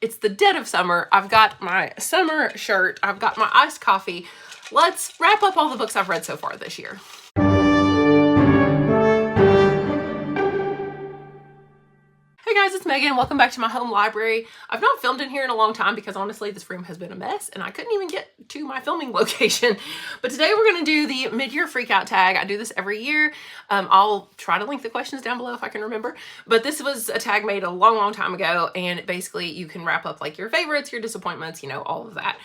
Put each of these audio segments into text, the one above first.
It's the dead of summer. I've got my summer shirt. I've got my iced coffee. Let's wrap up all the books I've read so far this year. Hey guys, it's Megan. Welcome back to my home library. I've not filmed in here in a long time because honestly this room has been a mess and I couldn't even get to my filming location. But today we're going to do the mid-year freakout tag. I do this every year. I'll try to link the questions down below if I can remember. But this was a tag made a long time ago, and basically you can wrap up like your favorites, your disappointments, you know, all of that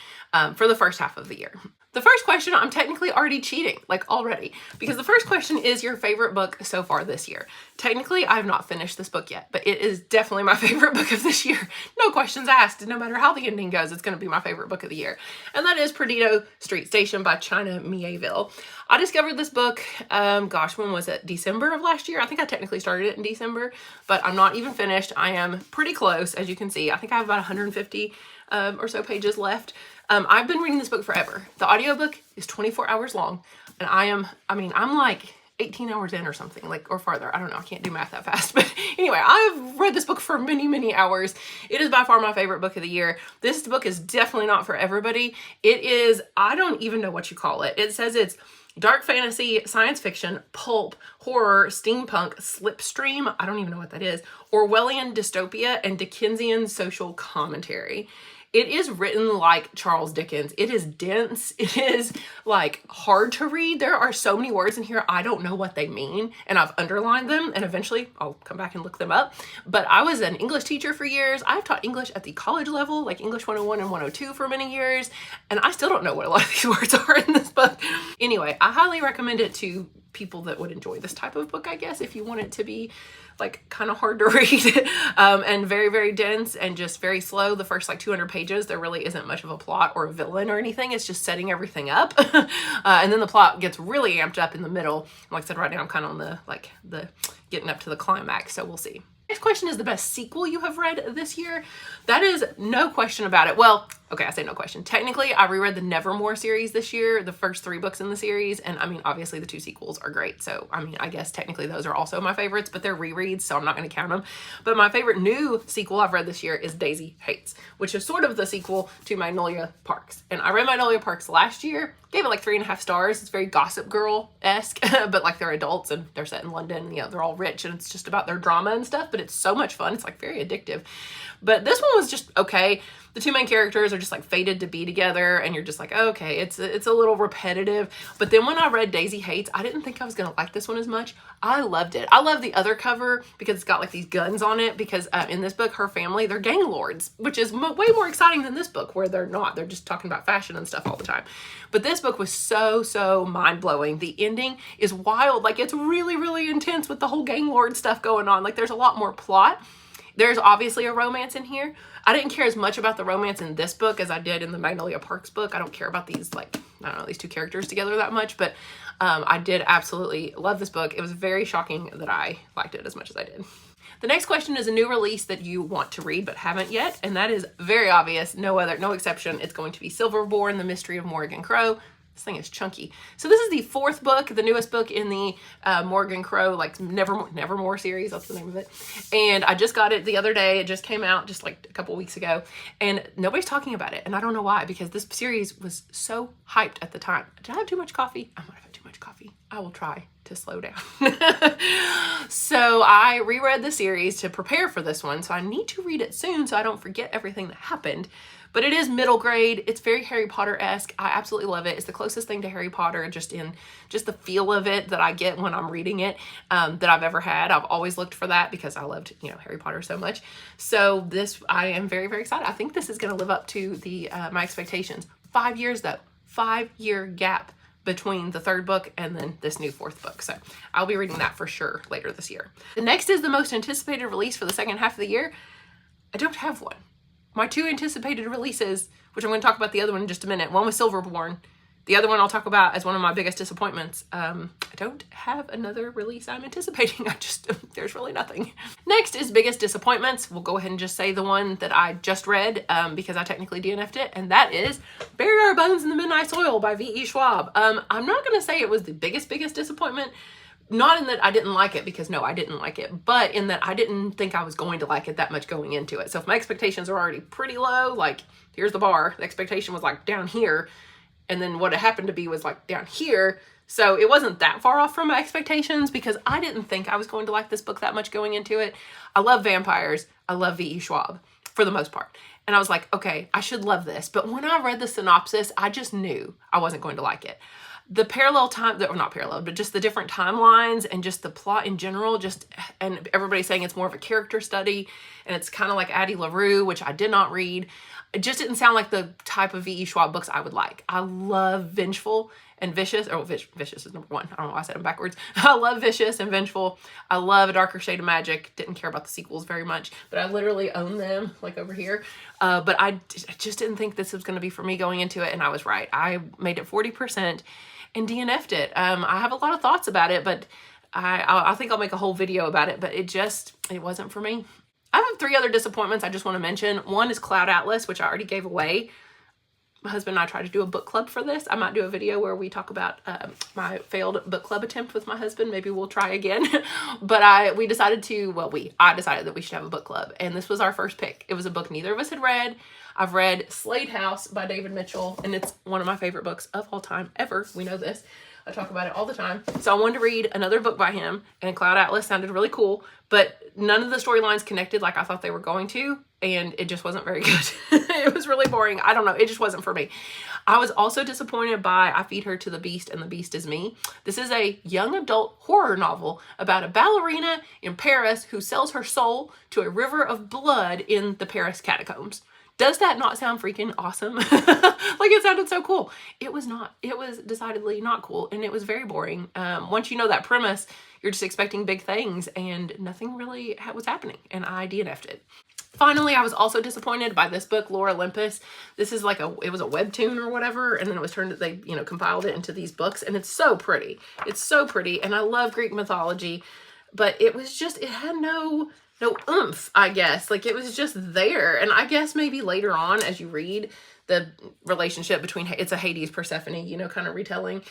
for the first half of the year. The first question, I'm technically already cheating, like already, because the first question is your favorite book so far this year. Technically, I have not finished this book yet, but it is definitely my favorite book of this year. No questions asked. No matter how the ending goes, it's going to be my favorite book of the year. And that is Perdido Street Station by China Miéville. I discovered this book, gosh, when was it? December of last year? I think I technically started it in December, but I'm not even finished. I am pretty close, as you can see. I think I have about 150 or so pages left. I've been reading this book forever. The audiobook is 24 hours long, and I'm like 18 hours in or something, like, or farther. I don't know. I can't do math that fast. But anyway, I've read this book for many hours. It is by far my favorite book of the year. This book is definitely not for everybody. It is, I don't even know what you call it. It says it's dark fantasy, science fiction, pulp, horror, steampunk, slipstream, I don't even know what that is, Orwellian dystopia, and Dickensian social commentary. It is written like Charles Dickens. It is dense. It is like hard to read. There are so many words in here I don't know what they mean, and I've underlined them, and eventually I'll come back and look them up. But I was an English teacher for years. I've taught English at the college level, like English 101 and 102 for many years, and I still don't know what a lot of these words are in this book. Anyway, I highly recommend it to people that would enjoy this type of book, I guess, if you want it to be like kind of hard to read and very dense and just very slow. The first like 200 pages, there really isn't much of a plot or a villain or anything. It's just setting everything up. And then the plot gets really amped up in the middle. Like I said, right now I'm kind of on the getting up to the climax. So we'll see. Next question is the best sequel you have read this year. That is no question about it. Well, okay, I say no question. Technically, I reread the Nevermore series this year, the first 3 books in the series. And I mean, obviously the 2 sequels are great. So, I mean, I guess technically those are also my favorites, but they're rereads, so I'm not going to count them. But my favorite new sequel I've read this year is Daisy Hates, which is sort of the sequel to Magnolia Parks. And I read Magnolia Parks last year, gave it like 3.5 stars. It's very Gossip Girl-esque, but like they're adults and they're set in London, you know, they're all rich and it's just about their drama and stuff, but it's so much fun. It's like very addictive. But this one was just okay. The 2 main characters are just like fated to be together and you're just like, okay, it's a little repetitive. But then when I read Daisy Hates, I didn't think I was going to like this one as much. I loved it. I love the other cover because it's got like these guns on it because in this book, her family, they're gang lords, which is way more exciting than this book where they're not. They're just talking about fashion and stuff all the time. But this book was so mind-blowing. The ending is wild. Like it's really intense with the whole gang lord stuff going on. Like there's a lot more plot. There's obviously a romance in here. I didn't care as much about the romance in this book as I did in the Magnolia Parks book. I don't care about these, like, I don't know, these 2 characters together that much, but I did absolutely love this book. It was very shocking that I liked it as much as I did. The next question is a new release that you want to read but haven't yet, and that is very obvious. No exception. It's going to be Silverborn, The Mystery of Morgan Crow. This thing is chunky. So this is the 4th book, the newest book in the Morgan Crow, like Nevermore series. That's the name of it. And I just got it the other day. It just came out just like a couple weeks ago. And nobody's talking about it. And I don't know why, because this series was so hyped at the time. Did I have too much coffee? I might have had too much coffee. I will try to slow down. So I reread the series to prepare for this one. So I need to read it soon so I don't forget everything that happened. But it is middle grade. It's very Harry Potter-esque. I absolutely love it. It's the closest thing to Harry Potter, just the feel of it that I get when I'm reading it that I've ever had. I've always looked for that because I loved, you know, Harry Potter so much. So this, I am very excited. I think this is going to live up to the my expectations. 5 years though, 5-year gap between the 3rd book and then this new 4th book. So I'll be reading that for sure later this year. The next is the most anticipated release for the second half of the year. I don't have one. My 2 anticipated releases, which I'm going to talk about the other one in just a minute. One was Silverborn. The other one I'll talk about as one of my biggest disappointments. I don't have another release I'm anticipating. There's really nothing. Next is biggest disappointments. We'll go ahead and just say the one that I just read because I technically DNF'd it. And that is Bury Our Bones in the Midnight Soil by V.E. Schwab. I'm not going to say it was the biggest disappointment Not in that I didn't like it, because no, I didn't like it, but in that I didn't think I was going to like it that much going into it. So if my expectations are already pretty low, like here's the bar, the expectation was like down here, and then what it happened to be was like down here. So it wasn't that far off from my expectations, because I didn't think I was going to like this book that much going into it. I love vampires. I love V.E. Schwab for the most part. And I was like, okay, I should love this. But when I read the synopsis, I just knew I wasn't going to like it. The parallel time, or not parallel, but just the different timelines and just the plot in general, and everybody's saying it's more of a character study, and it's kind of like Addie LaRue, which I did not read. It just didn't sound like the type of V.E. Schwab books I would like. I love Vengeful and Vicious. Oh, Vicious is number one. I don't know why I said them backwards. I love Vicious and Vengeful. I love A Darker Shade of Magic. Didn't care about the sequels very much, but I literally own them, like over here. But I just didn't think this was going to be for me going into it, and I was right. I made it 40% and DNF'd it. I have a lot of thoughts about it, but I think I'll make a whole video about it, but it wasn't for me. I have 3 other disappointments I just want to mention. One is Cloud Atlas, which I already gave away. My husband and I tried to do a book club for this. I might do a video where we talk about my failed book club attempt with my husband. Maybe we'll try again. But I decided that we should have a book club. And this was our first pick. It was a book neither of us had read. I've read Slade House by David Mitchell, and it's one of my favorite books of all time ever. We know this. I talk about it all the time. So I wanted to read another book by him, and Cloud Atlas sounded really cool, but none of the storylines connected like I thought they were going to, and it just wasn't very good. It was really boring. I don't know. It just wasn't for me. I was also disappointed by I Feed Her to the Beast and the Beast is Me. This is a young adult horror novel about a ballerina in Paris who sells her soul to a river of blood in the Paris catacombs. Does that not sound freaking awesome? Like, it sounded so cool. It was not. It was decidedly not cool, and it was very boring. Once you know that premise, you're just expecting big things, and nothing really was happening, and I DNF'd it. Finally, I was also disappointed by this book, Lore Olympus. This is like it was a webtoon or whatever, and then it was they compiled it into these books, and it's so pretty. It's so pretty, and I love Greek mythology, but it had no oomph, I guess. Like, it was just there. And I guess maybe later on, as you read, the relationship between, it's a Hades Persephone, kind of retelling,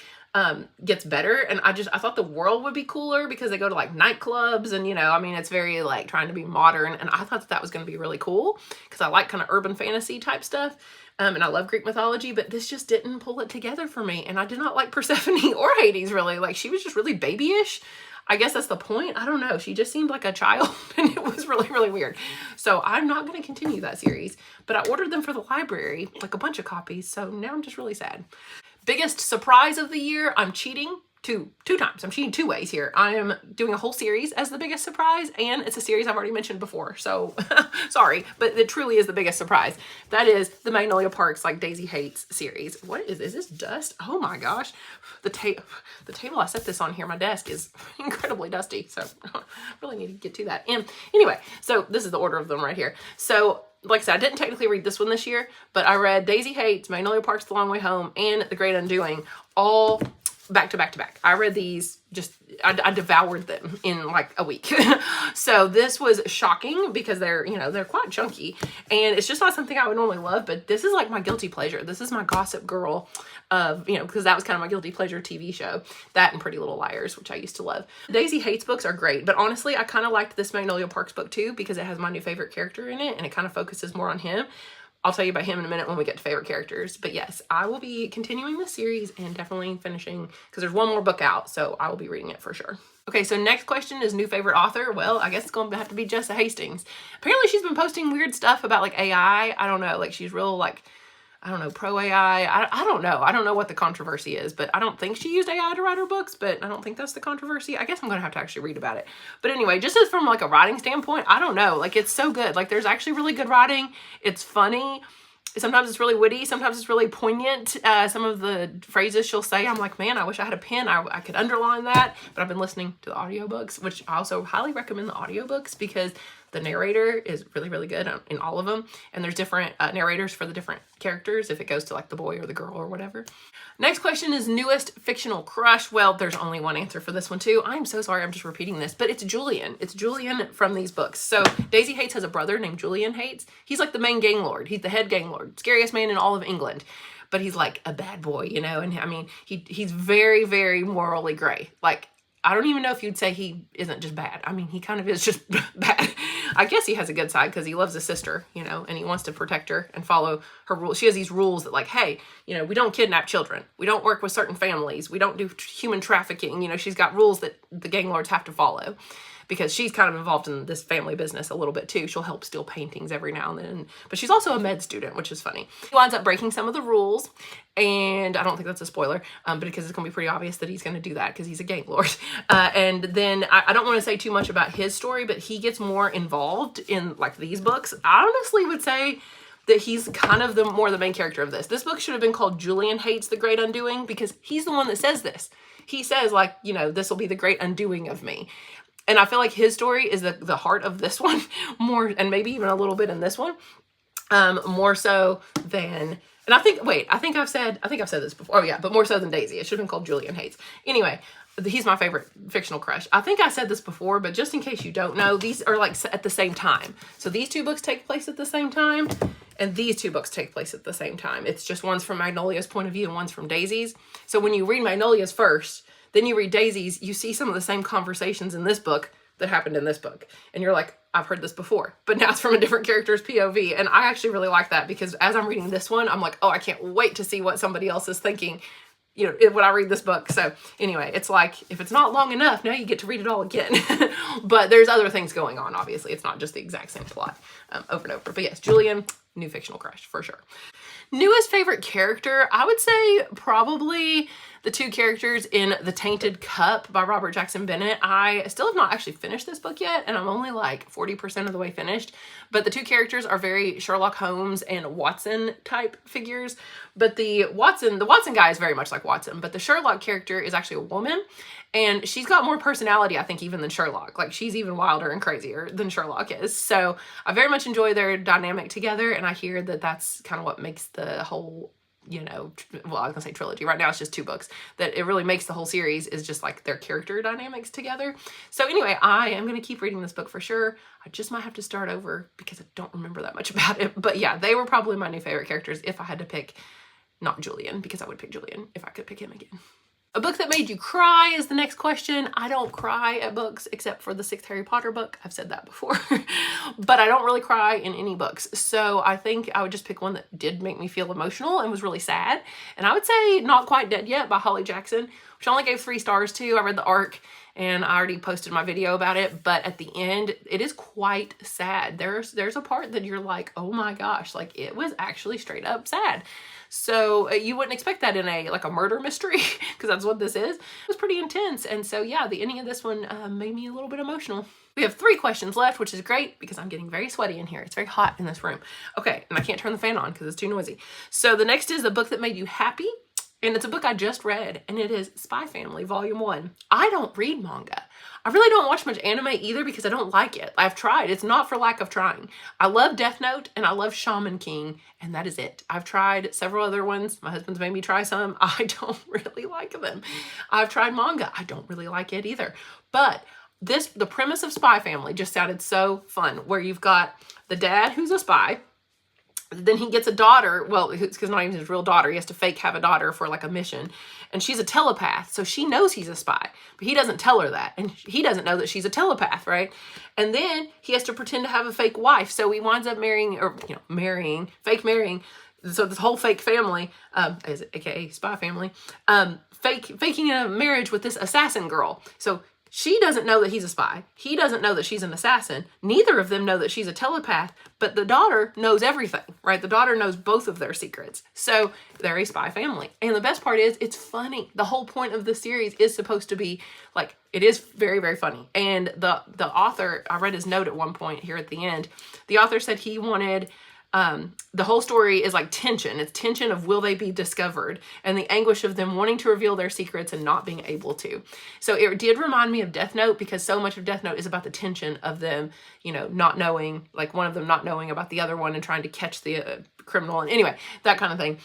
gets better. And I thought the world would be cooler because they go to like nightclubs and, it's very like trying to be modern. And I thought that was going to be really cool because I like kind of urban fantasy type stuff. And I love Greek mythology, but this just didn't pull it together for me. And I did not like Persephone or Hades, really. Like, she was just really babyish. I guess that's the point. I don't know. She just seemed like a child, and it was really, really weird. So I'm not going to continue that series, but I ordered them for the library, like a bunch of copies. So now I'm just really sad. Biggest surprise of the year, I'm cheating two times. I'm cheating 2 ways here. I am doing a whole series as the biggest surprise, and it's a series I've already mentioned before. So sorry, but it truly is the biggest surprise. That is the Magnolia Parks Like Daisy Hates series. What is this dust? Oh my gosh. The table I set this on here, my desk, is incredibly dusty. So I really need to get to that. And anyway, so this is the order of them right here. So like I said, I didn't technically read this one this year, but I read Daisy Hates, Magnolia Parks The Long Way Home, and The Great Undoing, all back to back to back. I read these I devoured them in like a week. So this was shocking because they're quite chunky, and it's just not something I would normally love, but this is like my guilty pleasure. This is my Gossip Girl of, because that was kind of my guilty pleasure TV show. That and Pretty Little Liars, which I used to love. Daisy Hates books are great, but honestly, I kind of liked this Magnolia Parks book too because it has my new favorite character in it, and it kind of focuses more on him. I'll tell you about him in a minute when we get to favorite characters. But yes, I will be continuing this series and definitely finishing, because there's one more book out, so I will be reading it for sure. Okay, so next question is new favorite author. Well, I guess it's going to have to be Jessa Hastings. Apparently she's been posting weird stuff about like AI. I don't know, like she's real like, I don't know, pro AI. I don't know. I don't know what the controversy is, but I don't think she used AI to write her books, but I don't think that's the controversy. I guess I'm going to have to actually read about it. But anyway, just as from like a writing standpoint, I don't know. Like, it's so good. Like, there's actually really good writing. It's funny. Sometimes it's really witty. Sometimes it's really poignant. Some of the phrases she'll say, I'm like, man, I wish I had a pen. I could underline that. But I've been listening to the audiobooks, which I also highly recommend the audiobooks because the narrator is really, really good in all of them. And there's different narrators for the different characters if it goes to like the boy or the girl or whatever. Next question is newest fictional crush. Well, there's only one answer for this one too. I'm so sorry, I'm just repeating this, but it's Julian. It's Julian from these books. So Daisy Hates has a brother named Julian Hates. He's like the main gang lord. He's the head gang lord, scariest man in all of England. But he's like a bad boy, and I mean, he's very, very morally gray. Like, I don't even know if you'd say he isn't just bad. I mean, he kind of is just bad. I guess he has a good side because he loves his sister, you know, and he wants to protect her and follow her rules. She has these rules that like, hey, you know, we don't kidnap children. We don't work with certain families. We don't do human trafficking. You know, she's got rules that the gang lords have to follow, because she's kind of involved in this family business a little bit too. She'll help steal paintings every now and then, but she's also a med student, which is funny. He winds up breaking some of the rules, and I don't think that's a spoiler, but because it's gonna be pretty obvious that he's gonna do that because he's a gang lord. And then I don't want to say too much about his story, but he gets more involved in like these books. I honestly would say that he's kind of more the main character of this. This book should have been called Julian Hates the Great Undoing, because he's the one that says this. He says like, you know, this will be the great undoing of me. And I feel like his story is the heart of this one more, and maybe even a little bit in this one, more so than, and I think I've said this before. Oh yeah, but more so than Daisy. It should have been called Julian Hates. Anyway, he's my favorite fictional crush. I think I said this before, but just in case you don't know, these are like at the same time. So these two books take place at the same time, and these two books take place at the same time. It's just one's from Magnolia's point of view and one's from Daisy's. So when you read Magnolia's first, then you read Daisy's, you see some of the same conversations in this book that happened in this book. And you're like, I've heard this before, but now it's from a different character's POV. And I actually really like that, because as I'm reading this one, I'm like, oh, I can't wait to see what somebody else is thinking, you know, when I read this book. So anyway, it's like, if it's not long enough, now you get to read it all again. But there's other things going on, obviously. It's not just the exact same plot over and over. But yes, Julian, new fictional crush for sure. Newest favorite character, I would say probably the two characters in The Tainted Cup by Robert Jackson Bennett. I still have not actually finished this book yet, and I'm only like 40% of the way finished. But the two characters are very Sherlock Holmes and Watson type figures. But the Watson guy is very much like Watson, but the Sherlock character is actually a woman. And she's got more personality, I think, even than Sherlock. Like, she's even wilder and crazier than Sherlock is. So I very much enjoy their dynamic together. And I hear that that's kind of what makes the whole, you know, well, I was gonna say trilogy. Right now it's just 2 books. That it really makes the whole series is just like their character dynamics together. So anyway, I am gonna keep reading this book for sure. I just might have to start over because I don't remember that much about it. But yeah, they were probably my new favorite characters if I had to pick not Julian, because I would pick Julian if I could pick him again. A book that made you cry is the next question. I don't cry at books except for the 6th Harry Potter book. I've said that before. But I don't really cry in any books. So I think I would just pick one that did make me feel emotional and was really sad. And I would say Not Quite Dead Yet by Holly Jackson, which I only gave 3 stars to. I read the arc and I already posted my video about it. But at the end, it is quite sad. There's a part that you're like, oh my gosh, like it was actually straight up sad. So you wouldn't expect that in a murder mystery, because that's what this is. It was pretty intense. And so yeah, the ending of this one made me a little bit emotional. We have 3 questions left, which is great because I'm getting very sweaty in here. It's very hot in this room. Okay, and I can't turn the fan on because it's too noisy. So the next is the book that made you happy. And it's a book I just read, and it is Spy Family Volume 1. I don't read manga. I really don't watch much anime either because I don't like it. I've tried. It's not for lack of trying. I love Death Note and I love Shaman King, and that is it. I've tried several other ones. My husband's made me try some. I don't really like them. I've tried manga. I don't really like it either. But the premise of Spy Family just sounded so fun, where you've got the dad who's a spy. Then he gets a daughter, well, it's because not even his real daughter. He has to fake have a daughter for like a mission. And she's a telepath, so she knows he's a spy. But he doesn't tell her that. And he doesn't know that she's a telepath, right? And then he has to pretend to have a fake wife. So he winds up marrying. Fake marrying. So this whole fake family, aka Spy Family, faking a marriage with this assassin girl. So she doesn't know that he's a spy. He doesn't know that she's an assassin. Neither of them know that she's a telepath, but the daughter knows everything, right? The daughter knows both of their secrets. So they're a spy family. And the best part is it's funny. The whole point of the series is supposed to be like, it is very, very funny. And the author, I read his note at one point here at the end, the author said he wanted, the whole story is like tension. It's tension of will they be discovered and the anguish of them wanting to reveal their secrets and not being able to. So it did remind me of Death Note, because so much of Death Note is about the tension of them, not knowing, like one of them not knowing about the other one and trying to catch the criminal. And anyway, that kind of thing.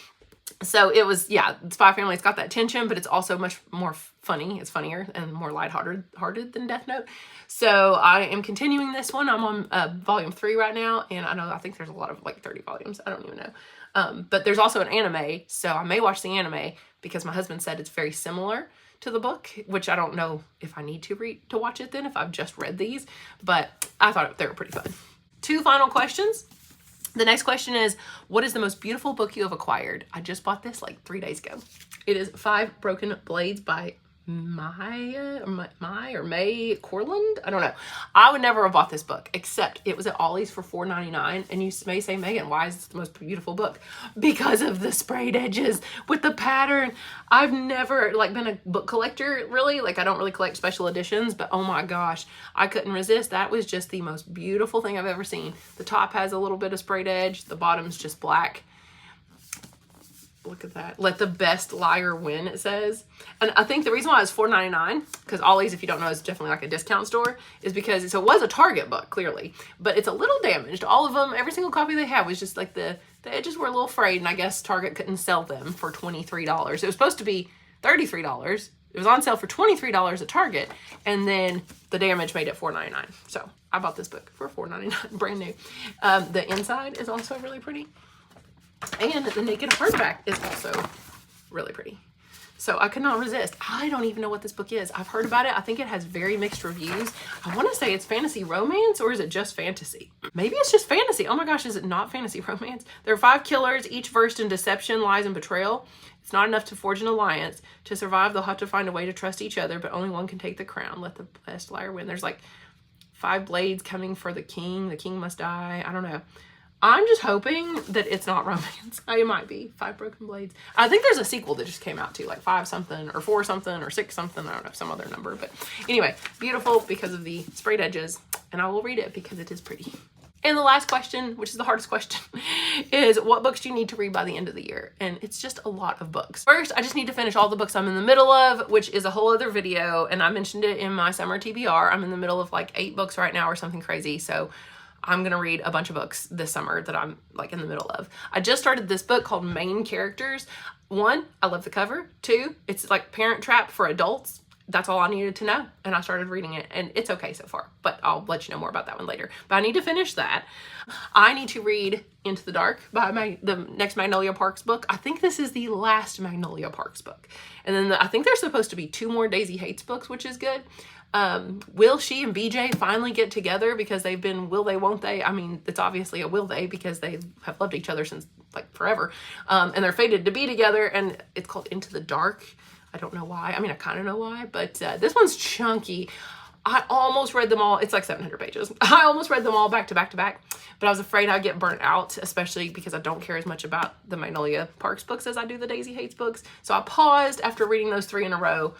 So it was, yeah, Spy Family, it's got that tension, but it's also much more funny. It's funnier and more lighthearted than Death Note. So I am continuing this one. I'm on volume 3 right now. And I think there's a lot of like 30 volumes. I don't even know. But there's also an anime. So I may watch the anime because my husband said it's very similar to the book, which I don't know if I need to watch it then if I've just read these, but I thought they were pretty fun. 2 final questions. The next question is, what is the most beautiful book you have acquired? I just bought this like 3 days ago. It is 5 Broken Blades by May Corland. I don't know. I would never have bought this book, except it was at Ollie's for $4.99. And you may say, Megan, why is this the most beautiful book? Because of the sprayed edges with the pattern. I've never like been a book collector, really. Like, I don't really collect special editions, but oh my gosh, I couldn't resist. That was just the most beautiful thing I've ever seen. The top has a little bit of sprayed edge. The bottom's just black. Look at that. Let the best liar win, it says. And I think the reason why it's $4.99, because Ollie's, if you don't know, is definitely like a discount store, is because it was a Target book, clearly. But it's a little damaged. All of them, every single copy they had was just like the edges were a little frayed, and I guess Target couldn't sell them for $23. It was supposed to be $33. It was on sale for $23 at Target, and then the damage made it $4.99. So I bought this book for $4.99, brand new. The inside is also really pretty. And the naked hardback is also really pretty. So I could not resist. I don't even know what this book is. I've heard about it. I think it has very mixed reviews. I want to say it's fantasy romance, or is it just fantasy? Maybe it's just fantasy. Oh my gosh, is it not fantasy romance? There are 5 killers, each versed in deception, lies, and betrayal. It's not enough to forge an alliance. To survive, they'll have to find a way to trust each other, but only one can take the crown. Let the best liar win. There's like 5 blades coming for the king. The king must die. I don't know. I'm just hoping that it's not romance. It might be 5 Broken Blades. I think there's a sequel that just came out too, like 5 something or 4 something or 6 something. I don't know, some other number. But anyway, beautiful because of the sprayed edges. And I will read it because it is pretty. And the last question, which is the hardest question, is what books do you need to read by the end of the year? And it's just a lot of books. First, I just need to finish all the books I'm in the middle of, which is a whole other video. And I mentioned it in my summer TBR. I'm in the middle of like 8 books right now or something crazy. So I'm going to read a bunch of books this summer that I'm like in the middle of. I just started this book called Main Characters. 1, I love the cover. 2, it's like Parent Trap for adults. That's all I needed to know. And I started reading it and it's okay so far, but I'll let you know more about that one later. But I need to finish that. I need to read Into the Dark by the next Magnolia Parks book. I think this is the last Magnolia Parks book. And then I think there's supposed to be 2 more Daisy Hates books, which is good. Will she and BJ finally get together because they've been will they, won't they? I mean, it's obviously a will they because they have loved each other since like forever. And they're fated to be together, and it's called Into the Dark. I don't know why. I mean, I kind of know why, but this one's chunky. I almost read them all. It's like 700 pages. I almost read them all back to back to back, but I was afraid I'd get burnt out, especially because I don't care as much about the Magnolia Parks books as I do the Daisy Hates books. So I paused after reading those 3 in a row.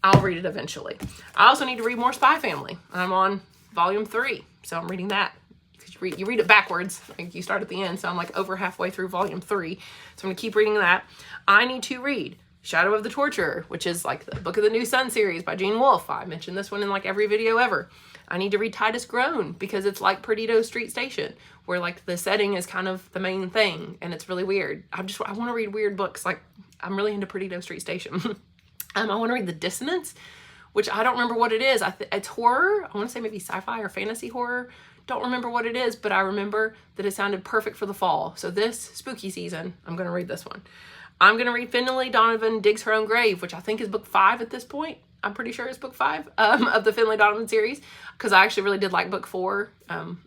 I'll read it eventually. I also need to read more Spy Family. I'm on volume 3, so I'm reading that. Because you read it backwards. Like you start at the end, so I'm like over halfway through volume 3. So I'm going to keep reading that. I need to read Shadow of the Torturer, which is like the Book of the New Sun series by Gene Wolfe. I mentioned this one in like every video ever. I need to read Titus Grown because it's like Perdido Street Station, where like the setting is kind of the main thing, and it's really weird. I want to read weird books. Like I'm really into Perdido Street Station. I want to read The Dissonance, which I don't remember what it is. It's horror. I want to say maybe sci-fi or fantasy horror. Don't remember what it is, but I remember that it sounded perfect for the fall. So this spooky season, I'm going to read this one. I'm going to read Finlay Donovan Digs Her Own Grave, which I think is book 5 at this point. I'm pretty sure it's book 5 of the Finlay Donovan series, because I actually really did like book 4.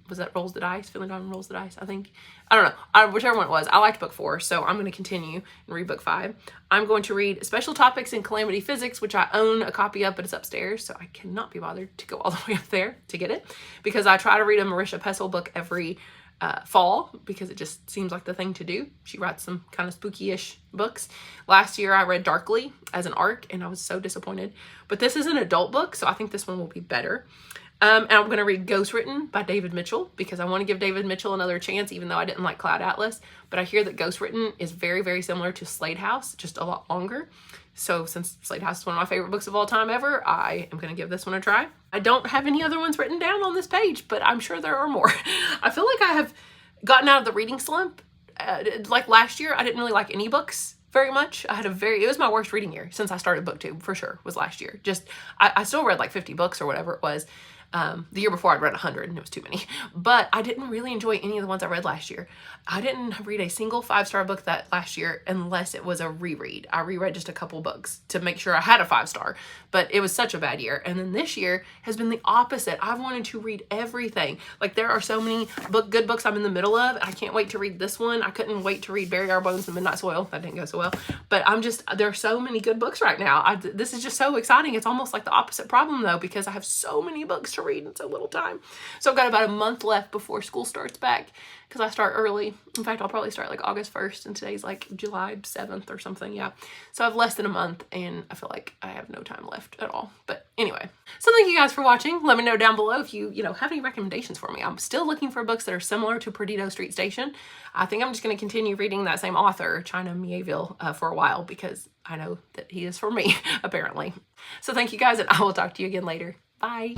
Was that Rolls the Dice? Finlay Donovan Rolls the Dice, I think. I don't know. Whichever one it was. I liked book 4, so I'm going to continue and read book 5. I'm going to read Special Topics in Calamity Physics, which I own a copy of, but it's upstairs, so I cannot be bothered to go all the way up there to get it, because I try to read a Marisha Pessl book every fall, because it just seems like the thing to do. She writes some kind of spooky-ish books. Last year I read Darkly as an ARC, and I was so disappointed. But this is an adult book, so I think this one will be better. And I'm going to read Ghostwritten by David Mitchell, because I want to give David Mitchell another chance, even though I didn't like Cloud Atlas. But I hear that Ghostwritten is very, very similar to Slade House, just a lot longer. So since Slade House is one of my favorite books of all time ever, I am going to give this one a try. I don't have any other ones written down on this page, but I'm sure there are more. I feel like I have gotten out of the reading slump. Like last year, I didn't really like any books very much. It was my worst reading year since I started BookTube, for sure, was last year. I still read like 50 books or whatever it was. The year before I'd read 100 and it was too many, but I didn't really enjoy any of the ones I read last year. I didn't read a single 5-star book that last year unless it was a reread. I reread just a couple books to make sure I had a 5-star, but it was such a bad year. And then this year has been the opposite. I've wanted to read everything. Like, there are so many good books I'm in the middle of. I can't wait to read this one. I couldn't wait to read Bury Our Bones in Midnight Soil. That didn't go so well, but there are so many good books right now. This is just so exciting. It's almost like the opposite problem though, because I have so many books to read in so little time. So I've got about a month left before school starts back, because I start early. In fact, I'll probably start like August 1st and today's like July 7th or something. Yeah. So I have less than a month and I feel like I have no time left at all. But anyway, so thank you guys for watching. Let me know down below if you have any recommendations for me. I'm still looking for books that are similar to Perdido Street Station. I think I'm just going to continue reading that same author, China Mieville, for a while, because I know that he is for me, apparently. So thank you guys, and I will talk to you again later. Bye.